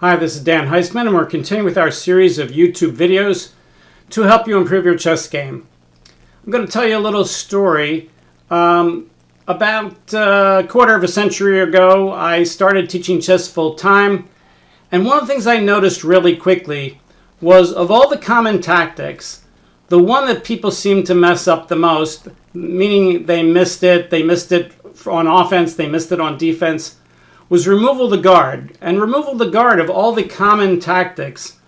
Hi, this is Dan Heisman, and we're continuing with our series of YouTube videos to help you improve your chess game. I'm going to tell you a little story. About a quarter of a century ago, I started teaching chess full-time, and one of the things I noticed really quickly was, of all the common tactics, the one that people seem to mess up the most, meaning they missed it on offense, they missed it on defense, was removal the guard. And removal the guard of all the common tactics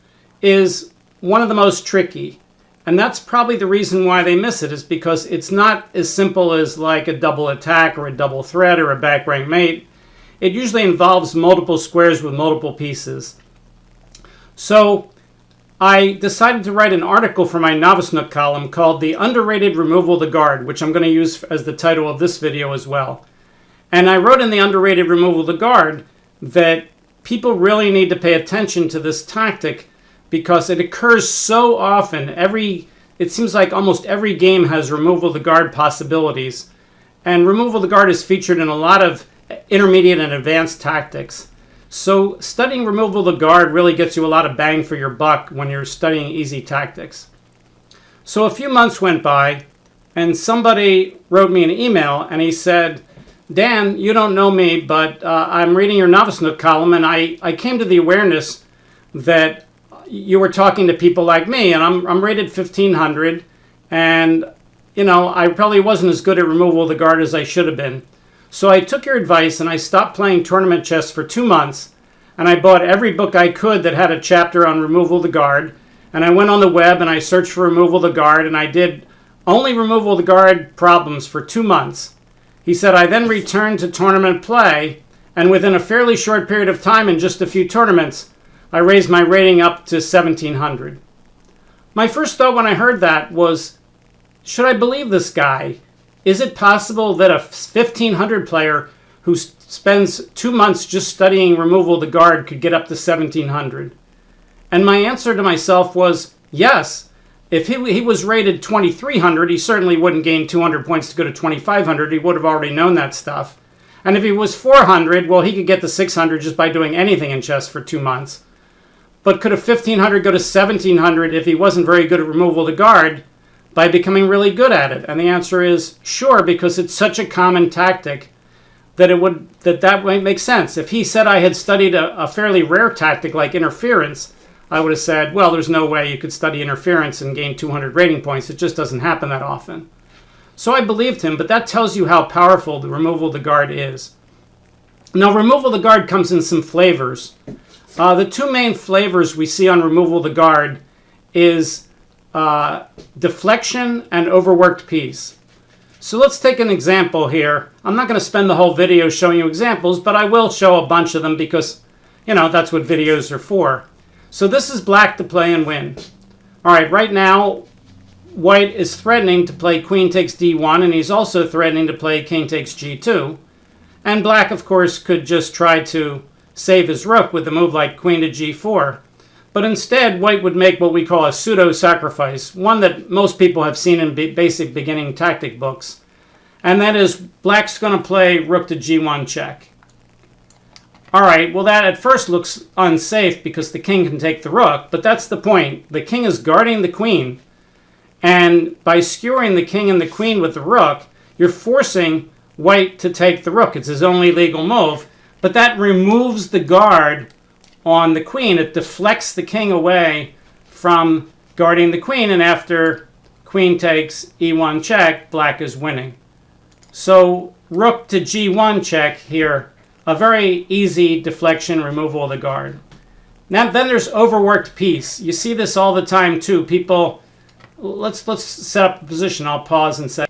is one of the most tricky. And that's probably the reason why they miss it, is because it's not as simple as like a double attack or a double threat or a back rank mate. It usually involves multiple squares with multiple pieces. So I decided to write an article for my Novice Nook column called The Underrated Removal the Guard, which I'm going to use as the title of this video as well. And I wrote in The Underrated Removal the Guard that people really need to pay attention to this tactic because it occurs so often. It seems like almost every game has removal the guard possibilities. And removal the guard is featured in a lot of intermediate and advanced tactics. So studying removal the guard really gets you a lot of bang for your buck when you're studying easy tactics. So a few months went by, and somebody wrote me an email, and he said, Dan, you don't know me, but I'm reading your Novice Nook column, and I came to the awareness that you were talking to people like me, and I'm rated 1500, and I probably wasn't as good at removal of the guard as I should have been. So I took your advice and I stopped playing tournament chess for 2 months, and I bought every book I could that had a chapter on removal of the guard, and I went on the web and I searched for removal of the guard, and I did only removal of the guard problems for 2 months. He said I then returned to tournament play, and within a fairly short period of time, in just a few tournaments, I raised my rating up to 1700. My first thought when I heard that was, should I believe this guy? Is it possible that a 1500 player who spends 2 months just studying removal of the guard could get up to 1700? And my answer to myself was, yes. If he was rated 2300, he certainly wouldn't gain 200 points to go to 2500. He would have already known that stuff. And if he was 400, well, he could get to 600 just by doing anything in chess for 2 months. But could a 1500 go to 1700 if he wasn't very good at removal of the guard by becoming really good at it? And the answer is sure, because it's such a common tactic that that might make sense. If he said I had studied a fairly rare tactic like interference, I would have said, well, there's no way you could study interference and gain 200 rating points. It just doesn't happen that often. So I believed him, but that tells you how powerful the removal of the guard is. Now, removal of the guard comes in some flavors. The two main flavors we see on removal of the guard is deflection and overworked piece. So let's take an example here. I'm not going to spend the whole video showing you examples, but I will show a bunch of them because, that's what videos are for. So this is black to play and win. All right, right now, white is threatening to play queen takes d1, and he's also threatening to play king takes g2. And black, of course, could just try to save his rook with a move like queen to g4. But instead, white would make what we call a pseudo-sacrifice, one that most people have seen in basic beginning tactic books. And that is, black's going to play rook to g1 check. All right, well, that at first looks unsafe because the king can take the rook, but that's the point. The king is guarding the queen, and by skewering the king and the queen with the rook, you're forcing white to take the rook. It's his only legal move, but that removes the guard on the queen. It deflects the king away from guarding the queen, and after queen takes e1 check, black is winning. So rook to g1 check here, a very easy deflection removal of the guard. Now then there's overworked piece. You see this all the time too. People, let's set up a position. I'll pause and say,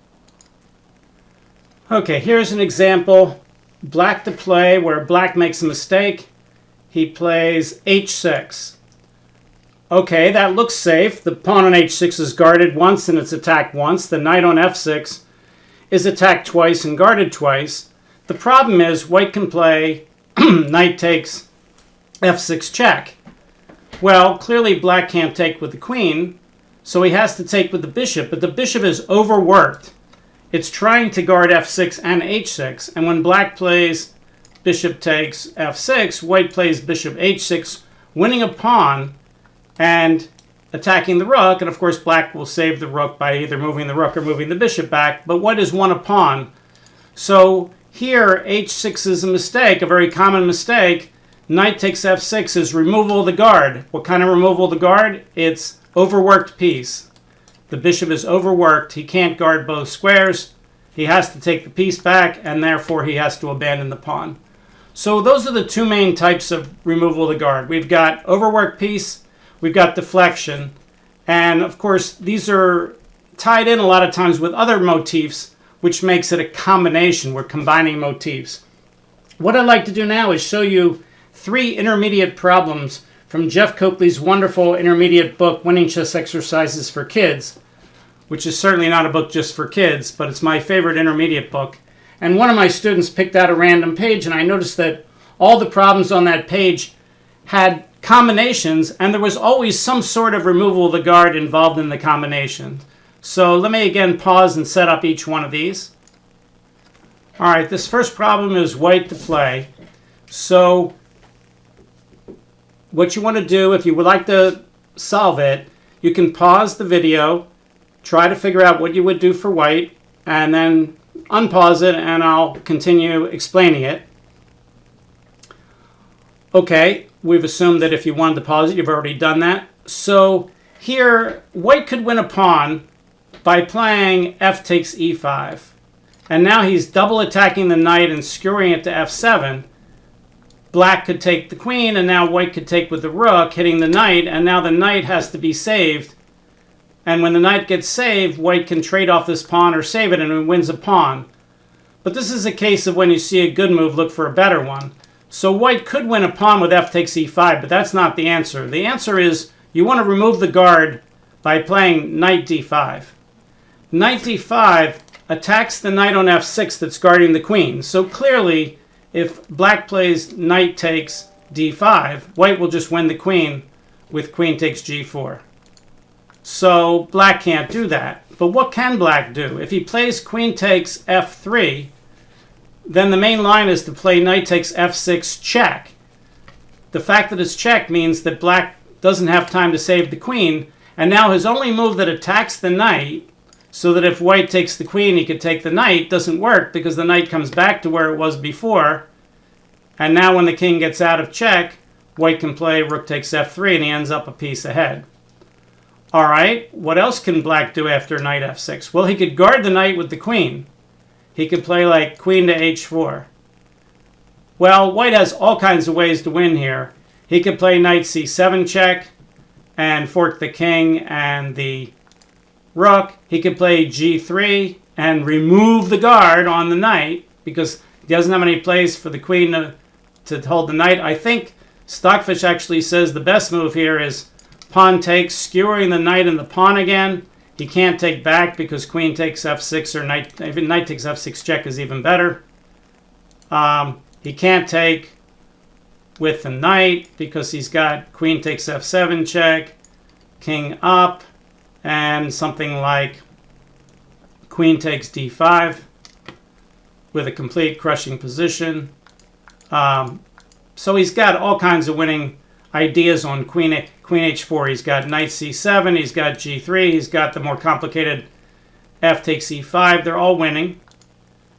okay, here's an example. Black to play where black makes a mistake. He plays h6. Okay, that looks safe. The pawn on h6 is guarded once and it's attacked once. The knight on f6 is attacked twice and guarded twice. The problem is white can play knight takes f6 check. Well, clearly black can't take with the queen, so he has to take with the bishop, but the bishop is overworked. It's trying to guard f6 and h6, and when black plays bishop takes f6, white plays bishop h6 winning a pawn and attacking the rook. And of course, black will save the rook by either moving the rook or moving the bishop back. But white has won a pawn. So here, h6 is a mistake, a very common mistake. Knight takes f6 is removal of the guard. What kind of removal of the guard? It's overworked piece. The bishop is overworked. He can't guard both squares. He has to take the piece back, and therefore he has to abandon the pawn. So those are the two main types of removal of the guard. We've got overworked piece, we've got deflection, and of course these are tied in a lot of times with other motifs, which makes it a combination. We're combining motifs. What I'd like to do now is show you 3 intermediate problems from Jeff Copley's wonderful intermediate book, Winning Chess Exercises for Kids, which is certainly not a book just for kids, but it's my favorite intermediate book. And one of my students picked out a random page, and I noticed that all the problems on that page had combinations, and there was always some sort of removal of the guard involved in the combination. So let me again pause and set up each one of these. All right, this first problem is white to play. So what you want to do, if you would like to solve it, you can pause the video, try to figure out what you would do for white, and then unpause it, and I'll continue explaining it. Okay, we've assumed that if you wanted to pause it, you've already done that. So here, white could win a pawn by playing f takes e5. And now he's double attacking the knight and skewering it to f7. Black could take the queen, and now white could take with the rook, hitting the knight, and now the knight has to be saved. And when the knight gets saved, white can trade off this pawn or save it, and it wins a pawn. But this is a case of when you see a good move, look for a better one. So white could win a pawn with f takes e5, but that's not the answer. The answer is you want to remove the guard by playing knight d5. Knight d5 attacks the knight on f6 that's guarding the queen. So clearly, if black plays knight takes d5, white will just win the queen with queen takes g4. So black can't do that. But what can black do? If he plays queen takes f3, then the main line is to play knight takes f6 check. The fact that it's check means that black doesn't have time to save the queen, and now his only move that attacks the knight, so that if white takes the queen he could take the knight, doesn't work because the knight comes back to where it was before. And now when the king gets out of check, white can play rook takes f3 and he ends up a piece ahead. All right, what else can black do after knight f6? Well, he could guard the knight with the queen. He could play like queen to h4. Well, white has all kinds of ways to win here. He could play knight c7 check and fork the king and the rook. He could play g3 and remove the guard on the knight because he doesn't have any place for the queen to hold the knight. I think Stockfish actually says the best move here is pawn takes, skewering the knight and the pawn again. He can't take back because queen takes f6 or even knight takes f6 check is even better. He can't take with the knight because he's got queen takes f7 check, king up, and something like queen takes d5 with a complete crushing position. So he's got all kinds of winning ideas on queen h4. He's got knight c7, he's got g3, he's got the more complicated f takes e5. They're all winning.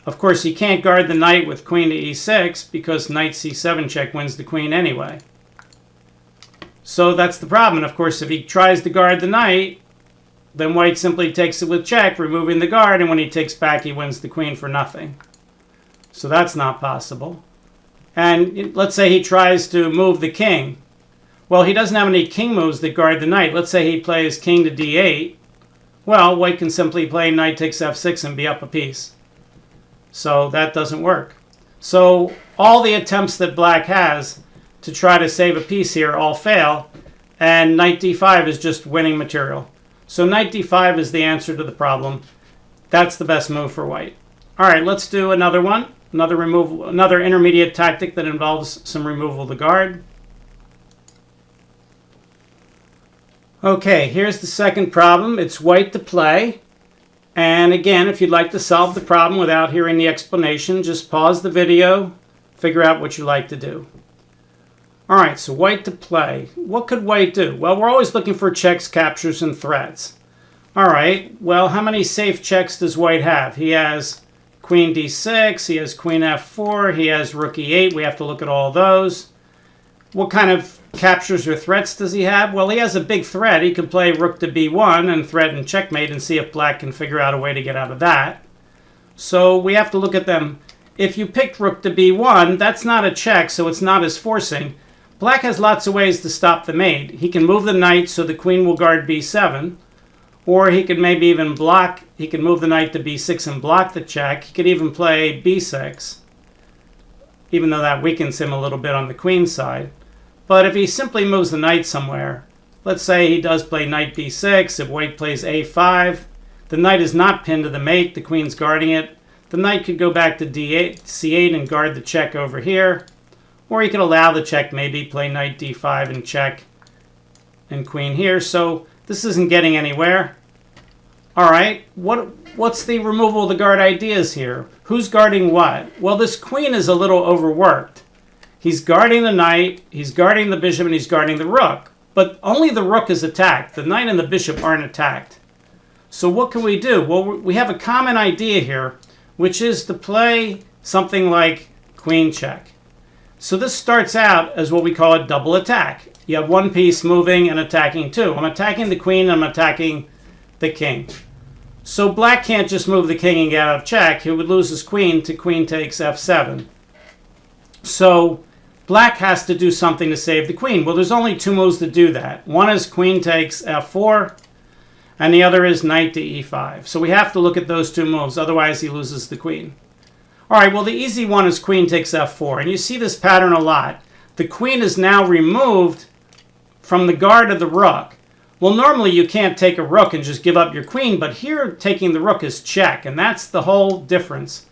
Of course, he can't guard the knight with queen to e6 because knight c7 check wins the queen anyway. So that's the problem. And of course, if he tries to guard the knight, then white simply takes it with check, removing the guard, and when he takes back, he wins the queen for nothing. So that's not possible. And let's say he tries to move the king. Well, he doesn't have any king moves that guard the knight. Let's say he plays king to d8. Well, white can simply play knight takes f6 and be up a piece. So that doesn't work. So all the attempts that black has to try to save a piece here all fail, and knight d5 is just winning material. So knight d5 is the answer to the problem. That's the best move for white. All right, let's do another one. Another intermediate tactic that involves some removal of the guard. Okay, here's the second problem. It's white to play. And again, if you'd like to solve the problem without hearing the explanation, just pause the video, figure out what you like to do. All right, so white to play. What could white do? Well, we're always looking for checks, captures, and threats. All right, well, how many safe checks does white have? He has queen d6, he has queen f4, he has rook e8. We have to look at all those. What kind of captures or threats does he have? Well, he has a big threat. He can play rook to b1 and threaten checkmate and see if black can figure out a way to get out of that. So we have to look at them. If you picked rook to b1, that's not a check, so it's not as forcing. Black has lots of ways to stop the mate. He can move the knight so the queen will guard b7, or he could maybe even block. He can move the knight to b6 and block the check. He could even play b6, even though that weakens him a little bit on the queen side. But if he simply moves the knight somewhere, let's say he does play knight b6, if white plays a5, the knight is not pinned to the mate, the queen's guarding it. The knight could go back to d8, c8 and guard the check over here. Or he could allow the check, maybe play knight d5 and check and queen here. So this isn't getting anywhere. All right, what's the removal of the guard ideas here? Who's guarding what? Well, this queen is a little overworked. He's guarding the knight, he's guarding the bishop, and he's guarding the rook. But only the rook is attacked. The knight and the bishop aren't attacked. So what can we do? Well, we have a common idea here, which is to play something like queen check. So this starts out as what we call a double attack. You have one piece moving and attacking two. I'm attacking the queen, and I'm attacking the king. So black can't just move the king and get out of check. He would lose his queen to queen takes f7. So black has to do something to save the queen. Well, there's only two moves to do that. One is queen takes f4, and the other is knight to e5. So we have to look at those two moves, otherwise he loses the queen. All right, well, the easy one is queen takes f4, and you see this pattern a lot. The queen is now removed from the guard of the rook. Well, normally you can't take a rook and just give up your queen, but here taking the rook is check, and that's the whole difference.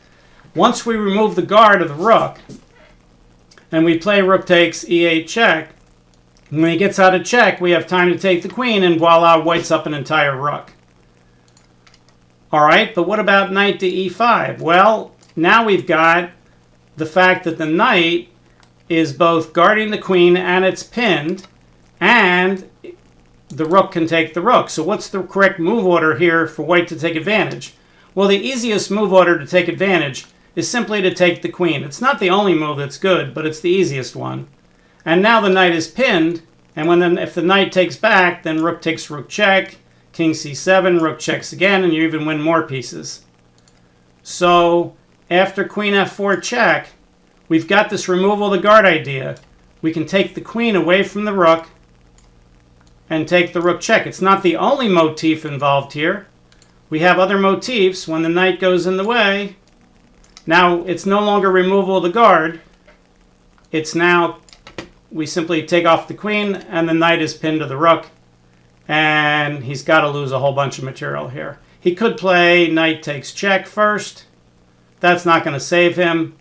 Once we remove the guard of the rook, and we play rook takes e8 check, when he gets out of check, we have time to take the queen, and voila, white's up an entire rook. All right, but what about knight to e5? Well, now we've got the fact that the knight is both guarding the queen and it's pinned, and the rook can take the rook. So what's the correct move order here for white to take advantage? Well, the easiest move order to take advantage is simply to take the queen. It's not the only move that's good, but it's the easiest one. And now the knight is pinned, and if the knight takes back, then rook takes rook check, king c7, rook checks again, and you even win more pieces. So after queen f4 check, we've got this removal of the guard idea. We can take the queen away from the rook and take the rook check. It's not the only motif involved here. We have other motifs. When the knight goes in the way, now it's no longer removal of the guard. It's now we simply take off the queen and the knight is pinned to the rook, and he's got to lose a whole bunch of material here. He could play knight takes check first. That's not going to save him.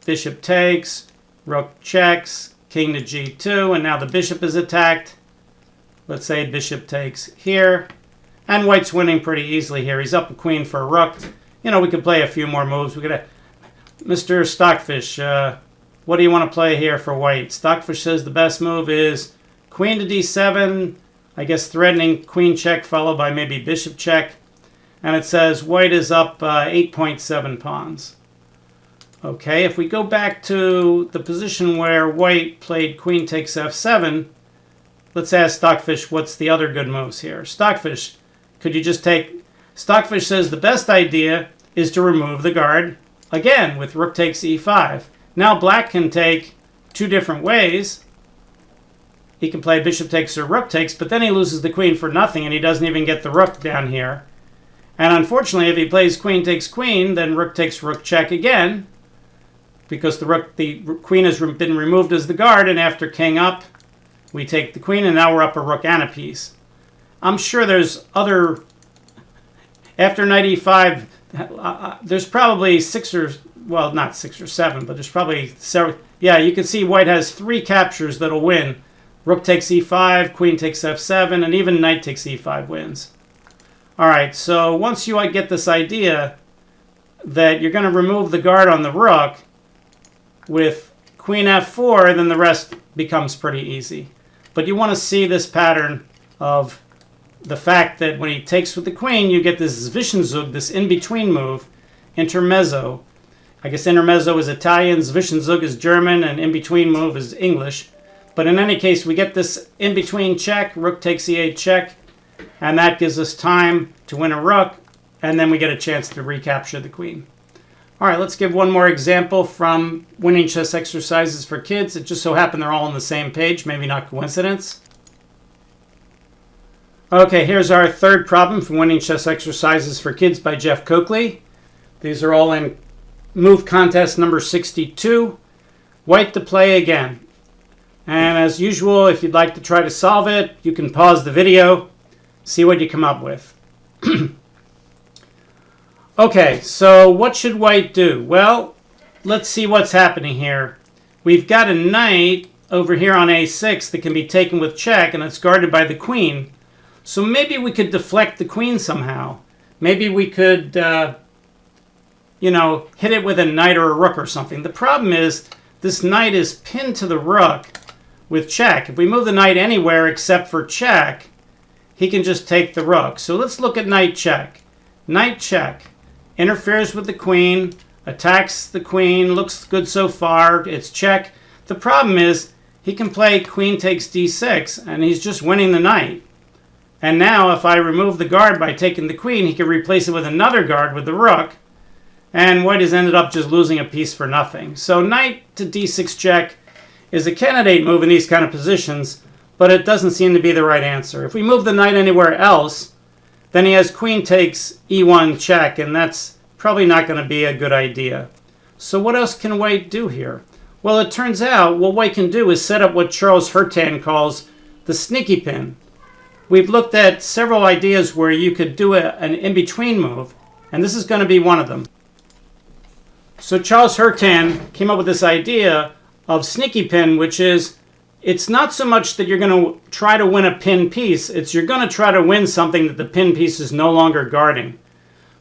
Bishop takes, rook checks, king to g2, and now the bishop is attacked. Let's say bishop takes here. And white's winning pretty easily here. He's up a queen for a rook. You know, we could play a few more moves. We could have, Mr. Stockfish, what do you want to play here for white? Stockfish says the best move is queen to d7, I guess threatening queen check followed by maybe bishop check. And it says white is up 8.7 pawns. Okay, if we go back to the position where white played queen takes f7, let's ask Stockfish what's the other good moves here. Stockfish, could you just take... Stockfish says the best idea is to remove the guard, again, with rook takes e5. Now black can take two different ways. He can play bishop takes or rook takes, but then he loses the queen for nothing, and he doesn't even get the rook down here. And unfortunately, if he plays queen takes queen, then rook takes rook check again, because the queen has been removed as the guard, and after king up, we take the queen, and now we're up a rook and a piece. I'm sure there's other... After knight e5, there's probably not 6 or 7, but there's probably several. Yeah, you can see white has 3 captures that'll win. Rook takes e5, queen takes f7, and even knight takes e5 wins. All right, so once you get this idea that you're going to remove the guard on the rook with queen f4, then the rest becomes pretty easy. But you want to see this pattern of the fact that when he takes with the queen, you get this Zwischenzug, this in-between move, intermezzo. I guess intermezzo is Italian, Zwischenzug is German, and in-between move is English. But in any case, we get this in-between check, rook takes e8 check, and that gives us time to win a rook, and then we get a chance to recapture the queen. All right, let's give one more example from Winning Chess Exercises for Kids. It just so happened they're all on the same page, maybe not coincidence. Okay, here's our third problem from Winning Chess Exercises for Kids by Jeff Coakley. These are all in move contest number 62. White to play again. And as usual, if you'd like to try to solve it, you can pause the video, see what you come up with. Okay, so what should white do? Well, let's see what's happening here. We've got a knight over here on a6 that can be taken with check, and it's guarded by the queen. So maybe we could deflect the queen somehow. Maybe we could, hit it with a knight or a rook or something. The problem is this knight is pinned to the rook with check. If we move the knight anywhere except for check, he can just take the rook. So let's look at knight check. Knight check. Interferes with the queen, attacks the queen, looks good so far, it's check. The problem is he can play queen takes d6, and he's just winning the knight. And now if I remove the guard by taking the queen, he can replace it with another guard with the rook, and white has ended up just losing a piece for nothing. So knight to d6 check is a candidate move in these kind of positions, but it doesn't seem to be the right answer. If we move the knight anywhere else, then he has queen takes e1 check, and that's probably not going to be a good idea. So what else can white do here? Well, it turns out what white can do is set up what Charles Hurtan calls the sneaky pin. We've looked at several ideas where you could do an in-between move, and this is going to be one of them. So Charles Hurtan came up with this idea of sneaky pin, which is it's not so much that you're going to try to win a pin piece, it's you're going to try to win something that the pin piece is no longer guarding.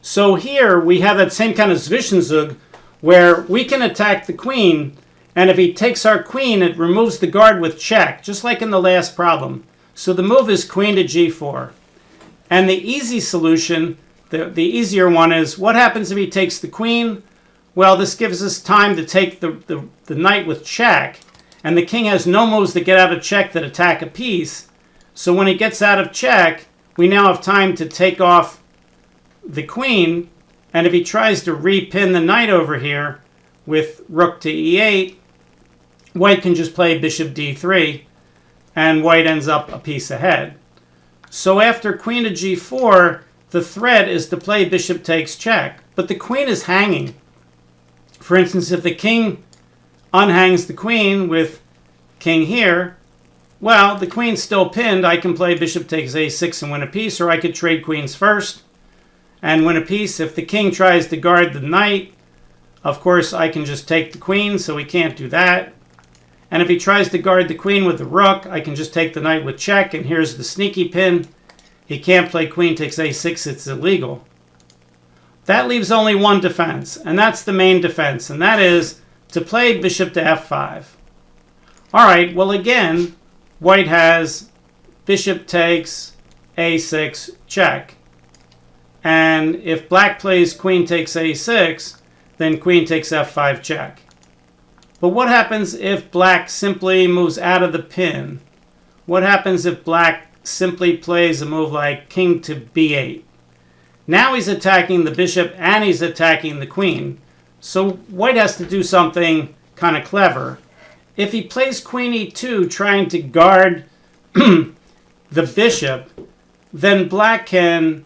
So here we have that same kind of Zwischenzug where we can attack the queen, and if he takes our queen, it removes the guard with check, just like in the last problem. So the move is queen to g4. And the easy solution, the easier one is, what happens if he takes the queen? Well, this gives us time to take the knight with check, and the king has no moves that get out of check that attack a piece. So when he gets out of check, we now have time to take off the queen, and if he tries to repin the knight over here with rook to e8, white can just play bishop d3, and white ends up a piece ahead. So after queen to g4, the threat is to play bishop takes check, but the queen is hanging. For instance, if the king unhangs the queen with king here, well, the queen's still pinned. I can play bishop takes a6 and win a piece, or I could trade queens first and win a piece. If the king tries to guard the knight, of course, I can just take the queen, so we can't do that. And if he tries to guard the queen with the rook, I can just take the knight with check, and here's the sneaky pin. He can't play queen takes a6, it's illegal. That leaves only one defense, and that's the main defense, and that is to play bishop to f5. All right, well again, white has bishop takes a6 check. And if black plays queen takes a6, then queen takes f5 check. But what happens if black simply moves out of the pin? What happens if black simply plays a move like king to b8? Now he's attacking the bishop and he's attacking the queen. So white has to do something kind of clever. If he plays queen e2 trying to guard the bishop, then black can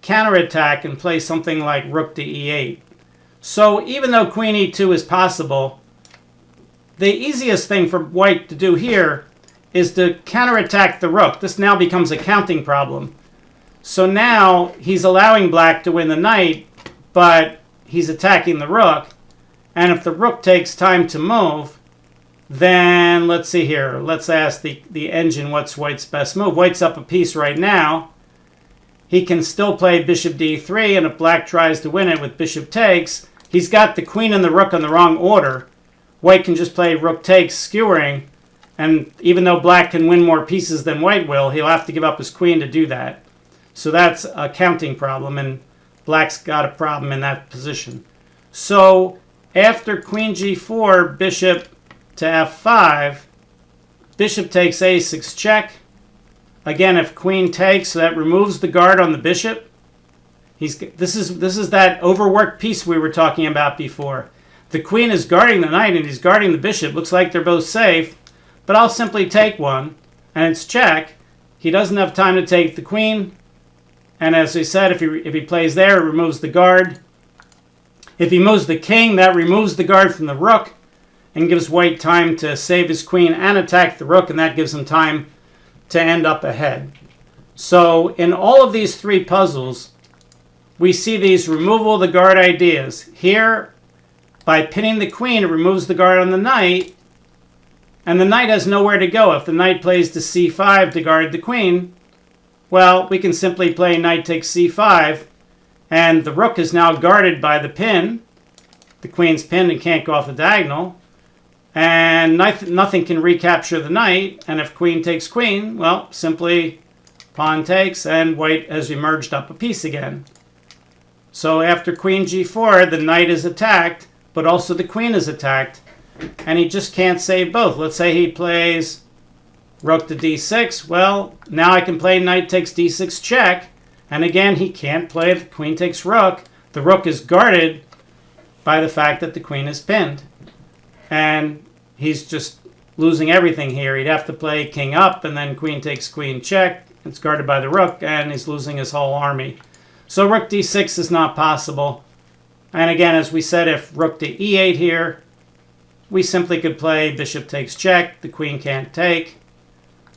counterattack and play something like rook to e8. So even though queen e2 is possible, the easiest thing for white to do here is to counterattack the rook. This now becomes a counting problem. So now he's allowing black to win the knight, but he's attacking the rook. And if the rook takes time to move, then let's see here. Let's ask the engine what's white's best move. White's up a piece right now. He can still play bishop d3, and if black tries to win it with bishop takes, he's got the queen and the rook in the wrong order. white can just play rook takes, skewering, and even though black can win more pieces than white will, he'll have to give up his queen to do that. So that's a counting problem, and black's got a problem in that position. So after queen g4, bishop to f5, bishop takes a6 check. Again, if queen takes, so that removes the guard on the bishop. This is that overworked piece we were talking about before. The queen is guarding the knight and he's guarding the bishop. Looks like they're both safe, but I'll simply take one, and it's check. He doesn't have time to take the queen, and as I said, if he plays there, it removes the guard. If he moves the king, that removes the guard from the rook and gives white time to save his queen and attack the rook, and that gives him time to end up ahead. So in all of these three puzzles, we see these removal of the guard ideas. Here, by pinning the queen, it removes the guard on the knight, and the knight has nowhere to go. If the knight plays to c5 to guard the queen, well, we can simply play knight takes c5, and the rook is now guarded by the pin. The queen's pinned and can't go off the diagonal, and nothing can recapture the knight, and if queen takes queen, well, simply pawn takes, and white has emerged up a piece again. So after queen g4, the knight is attacked, but also the queen is attacked, and he just can't save both. Let's say he plays rook to d6. Well, now I can play knight takes d6 check, and again, he can't play the queen takes rook. The rook is guarded by the fact that the queen is pinned, and he's just losing everything here. He'd have to play king up, and then queen takes queen check. It's guarded by the rook, and he's losing his whole army. So rook d6 is not possible. And again, as we said, if rook to e8 here, we simply could play bishop takes check. The queen can't take.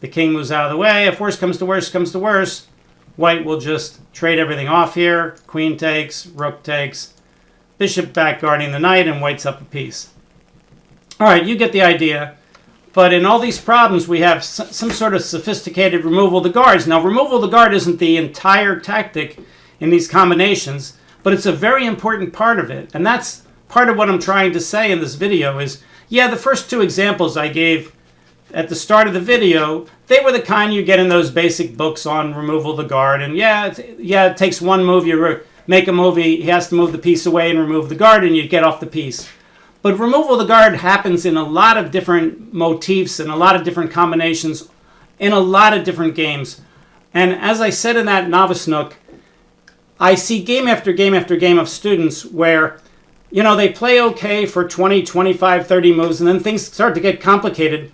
The king moves out of the way. If worse comes to worse, white will just trade everything off here. Queen takes, rook takes, bishop back guarding the knight, and white's up a piece. All right, you get the idea. But in all these problems, we have some sort of sophisticated removal of the guards. Now, removal of the guard isn't the entire tactic in these combinations, but it's a very important part of it. And that's part of what I'm trying to say in this video is, yeah, the first two examples I gave at the start of the video, they were the kind you get in those basic books on removal of the guard. And yeah, it takes one move. You make a move, he has to move the piece away and remove the guard, and you get off the piece. But removal of the guard happens in a lot of different motifs and a lot of different combinations in a lot of different games. And as I said in that novice nook, I see game after game after game of students where, you know, they play okay for 20, 25, 30 moves, and then things start to get complicated.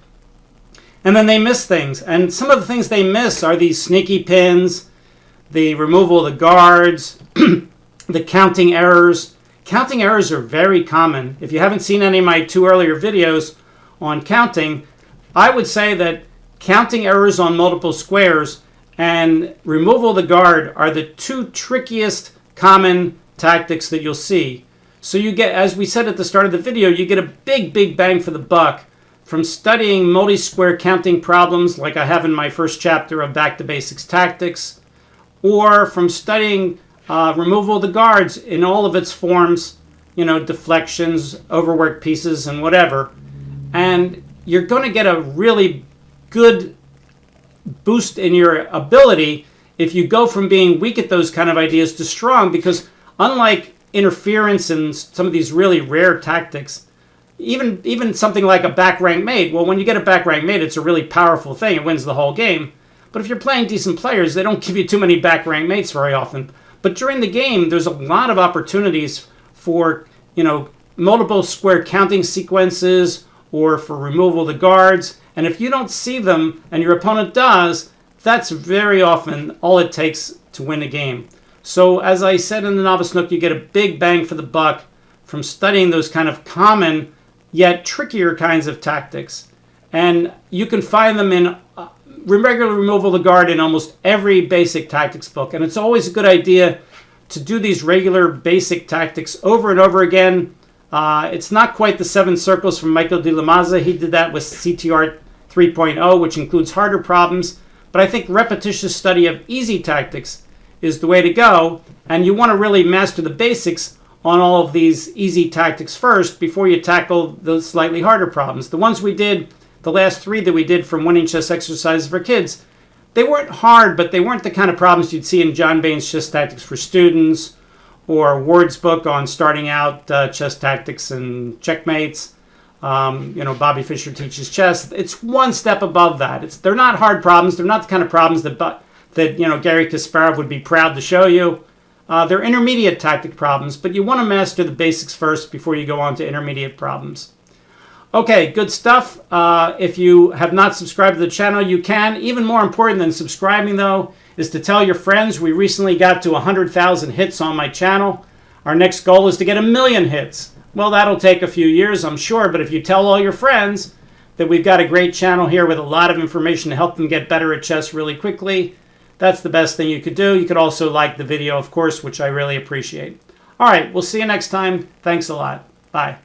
And then they miss things. And some of the things they miss are these sneaky pins, the removal of the guards, the counting errors. Counting errors are very common. If you haven't seen any of my two earlier videos on counting, I would say that counting errors on multiple squares and removal of the guard are the two trickiest common tactics that you'll see. So you get, as we said at the start of the video, you get a big bang for the buck from studying multi-square counting problems like I have in my first chapter of Back to Basics Tactics, or from studying removal of the guards in all of its forms, you know, deflections, overworked pieces, and whatever. And you're going to get a really good boost in your ability if you go from being weak at those kind of ideas to strong, because unlike interference and some of these really rare tactics, even something like a back rank mate, well, when you get a back rank mate, it's a really powerful thing. It wins the whole game. But if you're playing decent players, they don't give you too many back rank mates very often. But during the game, there's a lot of opportunities for, you know, multiple square counting sequences or for removal of the guards. And if you don't see them and your opponent does, that's very often all it takes to win a game. So as I said in the Novice Nook, you get a big bang for the buck from studying those kind of common yet trickier kinds of tactics. And you can find them in regular removal of the guard in almost every basic tactics book. And it's always a good idea to do these regular basic tactics over and over again. It's not quite the 7 circles from Michael de la Maza. He did that with CTR 3.0, which includes harder problems. But I think repetitious study of easy tactics is the way to go. And you want to really master the basics on all of these easy tactics first before you tackle the slightly harder problems. The ones we did, the last 3 that we did from Winning Chess Exercises for Kids, they weren't hard, but they weren't the kind of problems you'd see in John Bain's Chess Tactics for Students or Ward's book on starting out chess tactics and checkmates. Bobby Fischer Teaches Chess. It's one step above that. They're not hard problems. They're not the kind of problems that Gary Kasparov would be proud to show you. They're intermediate tactic problems, but you want to master the basics first before you go on to intermediate problems. Okay, good stuff. If you have not subscribed to the channel, you can. Even more important than subscribing, though, is to tell your friends. We recently got to 100,000 hits on my channel. Our next goal is to get 1 million hits. Well, that'll take a few years, I'm sure, but if you tell all your friends that we've got a great channel here with a lot of information to help them get better at chess really quickly, that's the best thing you could do. You could also like the video, of course, which I really appreciate. All right, we'll see you next time. Thanks a lot. Bye.